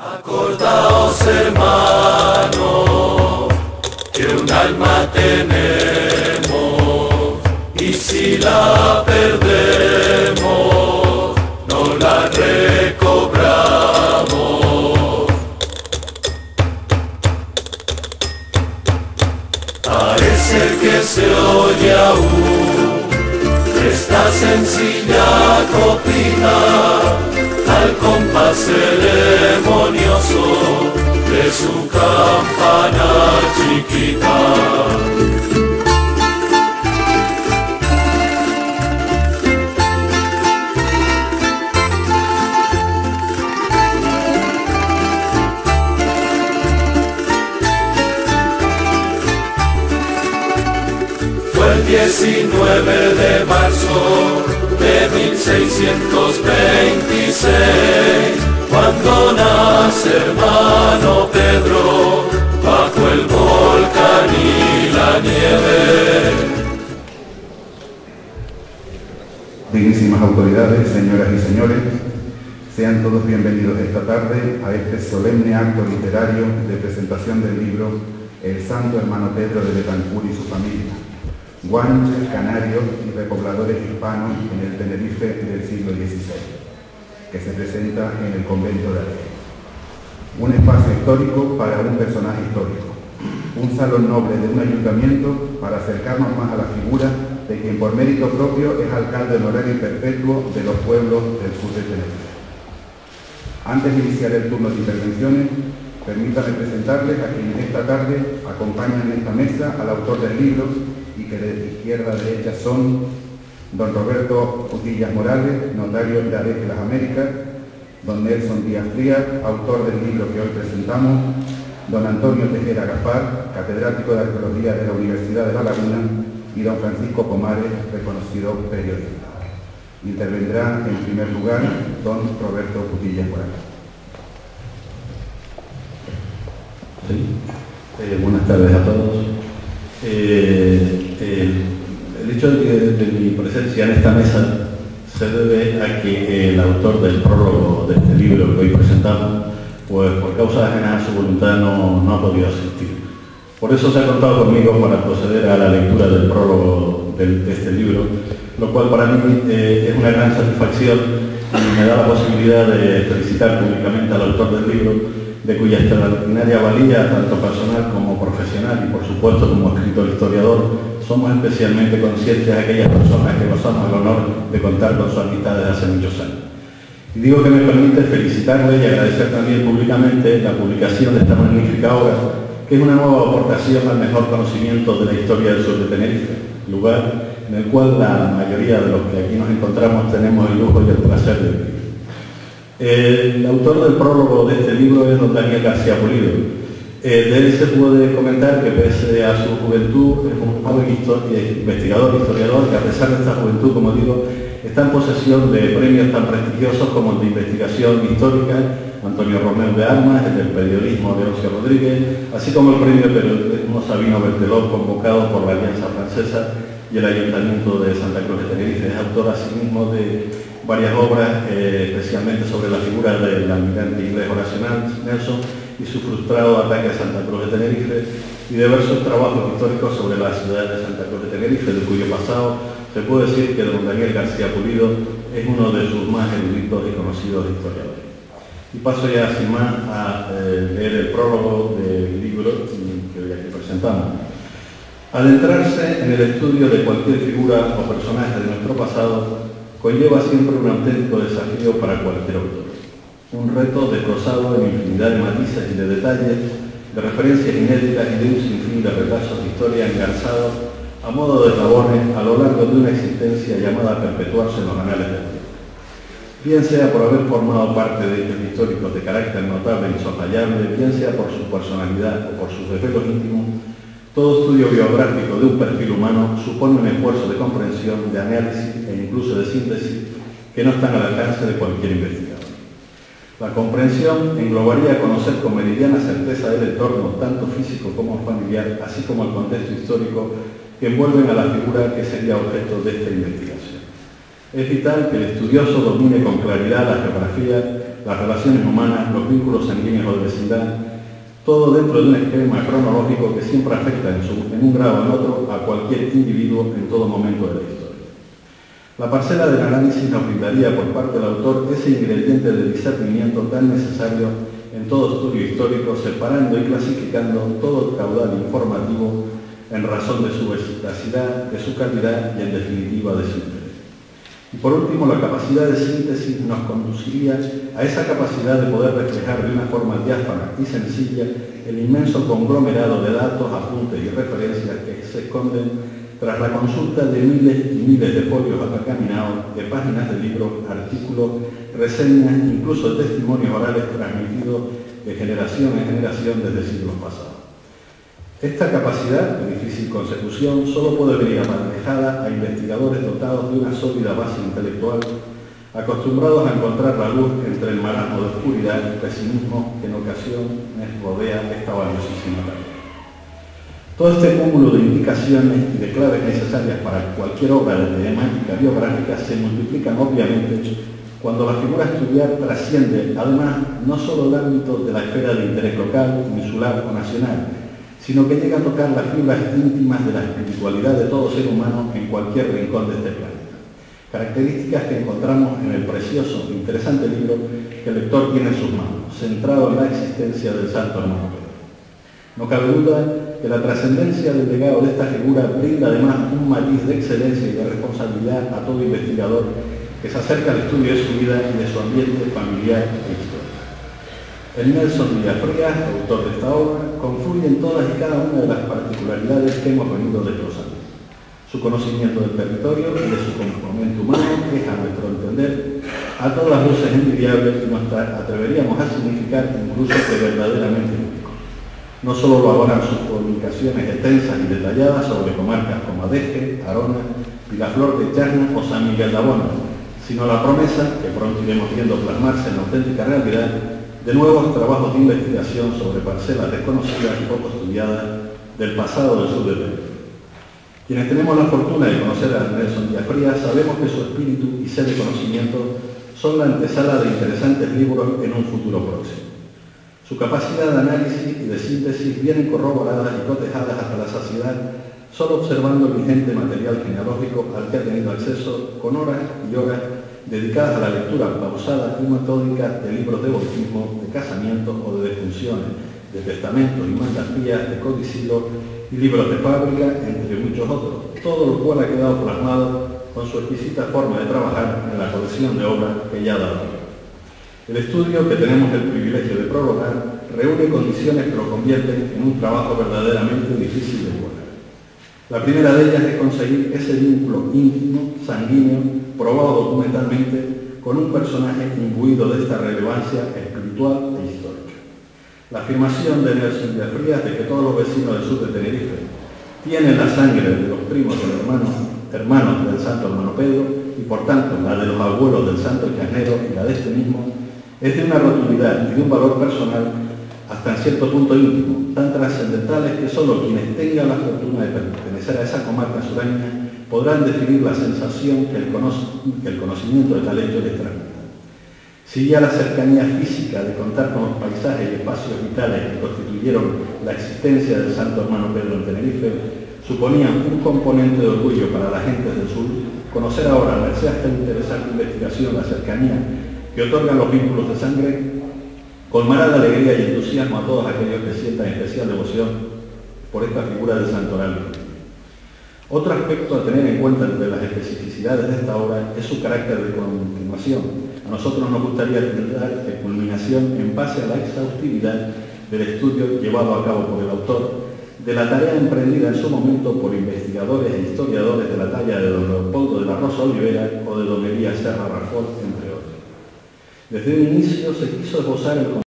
Acordaos, hermanos, que un alma tenemos, y si la perdemos, no la recobramos. Parece que se oye aún esta sencilla copita al compás ceremonioso de su campana chiquita. Fue el 19 de marzo de 1626, cuando nace hermano Pedro, bajo el volcán y la nieve. Dignísimas autoridades, señoras y señores, sean todos bienvenidos esta tarde a este solemne acto literario de presentación del libro El Santo Hermano Pedro de Betancur y su familia, guanches, canarios y repobladores hispanos en el Tenerife del siglo XVI, que se presenta en el convento de Argel. Un espacio histórico para un personaje histórico, un salón noble de un ayuntamiento para acercarnos más a la figura de quien por mérito propio es alcalde honorario y perpetuo de los pueblos del sur de Tenerife. Antes de iniciar el turno de intervenciones, permítanme presentarles a quienes esta tarde acompañan en esta mesa al autor del libro, y que de izquierda a derecha son don Roberto Cutillas Morales, notario de ADEC de las Américas, don Nelson Díaz Frías, autor del libro que hoy presentamos, don Antonio Tejera Gaspar, catedrático de Arqueología de la Universidad de La Laguna, y don Francisco Pomares, reconocido periodista. Intervendrá en primer lugar don Roberto Cutillas Morales. Sí. Buenas tardes a todos. El hecho de mi presencia en esta mesa se debe a que el autor del prólogo de este libro que hoy presentamos, pues por causas ajenas a su voluntad no ha podido asistir. Por eso se ha contado conmigo para proceder a la lectura del prólogo de este libro, lo cual para mí es una gran satisfacción y me da la posibilidad de felicitar públicamente al autor del libro, de cuya extraordinaria valía, tanto personal como profesional y por supuesto como escritor historiador, somos especialmente conscientes de aquellas personas que gozamos el honor de contar con su amistad desde hace muchos años. Y digo que me permite felicitarle y agradecer también públicamente la publicación de esta magnífica obra, que es una nueva aportación al mejor conocimiento de la historia del sur de Tenerife, lugar en el cual la mayoría de los que aquí nos encontramos tenemos el lujo y el placer de vivir. El autor del prólogo de este libro es don Daniel García Pulido. De él se puede comentar que pese a su juventud es un joven investigador, historiador, que a pesar de esta juventud, como digo, está en posesión de premios tan prestigiosos como el de investigación histórica Antonio Romeu de Armas, el del periodismo de Ocio Rodríguez, así como el premio periodismo Sabino Bertelot, convocado por la Alianza Francesa y el Ayuntamiento de Santa Cruz de Tenerife. Es autor asimismo de varias obras, especialmente sobre la figura del almirante inglés Horatio Nelson y su frustrado ataque a Santa Cruz de Tenerife, y diversos trabajos históricos sobre la ciudad de Santa Cruz de Tenerife, de cuyo pasado se puede decir que don Daniel García Pulido es uno de sus más eruditos y conocidos historiadores. Y paso ya sin más a leer el prólogo del libro que hoy aquí presentamos. Adentrarse en el estudio de cualquier figura o personaje de nuestro pasado conlleva siempre un auténtico desafío para cualquier autor. Un reto desglosado en infinidad de matices y de detalles, de referencias inéditas y de un sinfín de retazos de historia engarzados a modo de eslabones a lo largo de una existencia llamada a perpetuarse en los anales del tiempo. Bien sea por haber formado parte de hechos históricos de carácter notable e insoslayable, bien sea por su personalidad o por sus desvelos íntimos, todo estudio biográfico de un perfil humano supone un esfuerzo de comprensión, de análisis e incluso de síntesis que no están al alcance de cualquier investigador. La comprensión englobaría conocer con meridiana certeza el entorno, tanto físico como familiar, así como el contexto histórico que envuelven a la figura que sería objeto de esta investigación. Es vital que el estudioso domine con claridad la geografía las relaciones humanas, los vínculos sanguíneos o de vecindad, todo dentro de un esquema cronológico que siempre afecta en un grado o en otro a cualquier individuo en todo momento de la historia. La parcela del análisis nos brindaría por parte del autor ese ingrediente de discernimiento tan necesario en todo estudio histórico, separando y clasificando todo el caudal informativo en razón de su veracidad, de su calidad y en definitiva de su interés. Y por último, la capacidad de síntesis nos conduciría a esa capacidad de poder reflejar de una forma diáfana y sencilla el inmenso conglomerado de datos, apuntes y referencias que se esconden tras la consulta de miles y miles de folios apergaminados, de páginas de libros, artículos, reseñas, incluso testimonios orales transmitidos de generación en generación desde siglos pasados. Esta capacidad de difícil consecución solo puede venir aparejada a investigadores dotados de una sólida base intelectual, acostumbrados a encontrar la luz entre el marasmo de oscuridad y pesimismo que en ocasiones rodea esta valiosísima tarea. Todo este cúmulo de indicaciones y de claves necesarias para cualquier obra de temática biográfica se multiplican obviamente cuando la figura a estudiar trasciende, además, no solo el ámbito de la esfera de interés local, insular o nacional, sino que llega a tocar las fibras íntimas de la espiritualidad de todo ser humano en cualquier rincón de este planeta. Características que encontramos en el precioso e interesante libro que el lector tiene en sus manos, centrado en la existencia del santo hermano Pedro. No cabe duda que la trascendencia del legado de esta figura brinda además un matiz de excelencia y de responsabilidad a todo investigador que se acerca al estudio de su vida y de su ambiente familiar e histórico. El Nelson Díaz Frías, autor de esta obra, confluye en todas y cada una de las particularidades que hemos venido desglosando. Su conocimiento del territorio y de su componente humano es, a nuestro entender, a todas las luces envidiable y nos atreveríamos a significar incluso que verdaderamente único. No solo lo abonan sus publicaciones extensas y detalladas sobre comarcas como Adeje, Arona, Vilaflor de Charna o San Miguel de Abona, sino la promesa, que pronto iremos viendo plasmarse en la auténtica realidad, de nuevos trabajos de investigación sobre parcelas desconocidas y poco estudiadas del pasado del sur de Perú. Quienes tenemos la fortuna de conocer a Nelson Díaz Frías sabemos que su espíritu y sed de conocimiento son la antesala de interesantes libros en un futuro próximo. Su capacidad de análisis y de síntesis vienen corroboradas y cotejadas hasta la saciedad solo observando el vigente material genealógico al que ha tenido acceso con horas y horas dedicadas a la lectura pausada y metódica de libros de bautismo, de casamientos o de defunciones, de testamentos y mandatías, de codicilo y libros de fábrica, entre muchos otros, todo lo cual ha quedado plasmado con su exquisita forma de trabajar en la colección de obras que ya ha dado. El estudio que tenemos el privilegio de prologar reúne condiciones que lo convierten en un trabajo verdaderamente difícil de igualar. La primera de ellas es conseguir ese vínculo íntimo, sanguíneo, probado documentalmente, con un personaje imbuido de esta relevancia espiritual e histórica. La afirmación de Nelson Díaz Frías de que todos los vecinos del sur de Tenerife tienen la sangre de los primos de los hermanos del santo hermano Pedro y por tanto la de los abuelos del santo Charnero y la de este mismo, es de una rotundidad y de un valor personal hasta en cierto punto íntimo, tan trascendentales que solo quienes tengan la fortuna de pertenecer a esa comarca sureña podrán definir la sensación que el conocimiento de tal hecho les transmite. Si ya la cercanía física de contar con los paisajes y espacios vitales que constituyeron la existencia del santo hermano Pedro en Tenerife suponían un componente de orgullo para la gente del sur, conocer ahora, merced a esta interesante investigación, la cercanía que otorgan los vínculos de sangre, colmará de alegría y entusiasmo a todos aquellos que sientan especial devoción por esta figura del santoral. Otro aspecto a tener en cuenta entre las especificidades de esta obra es su carácter de continuación. A nosotros nos gustaría dar de culminación en base a la exhaustividad del estudio llevado a cabo por el autor, de la tarea emprendida en su momento por investigadores e historiadores de la talla de don Leopoldo de la Rosa Olivera o de don Elías Serra Rafort, entre otros. Desde un inicio se quiso esbozar el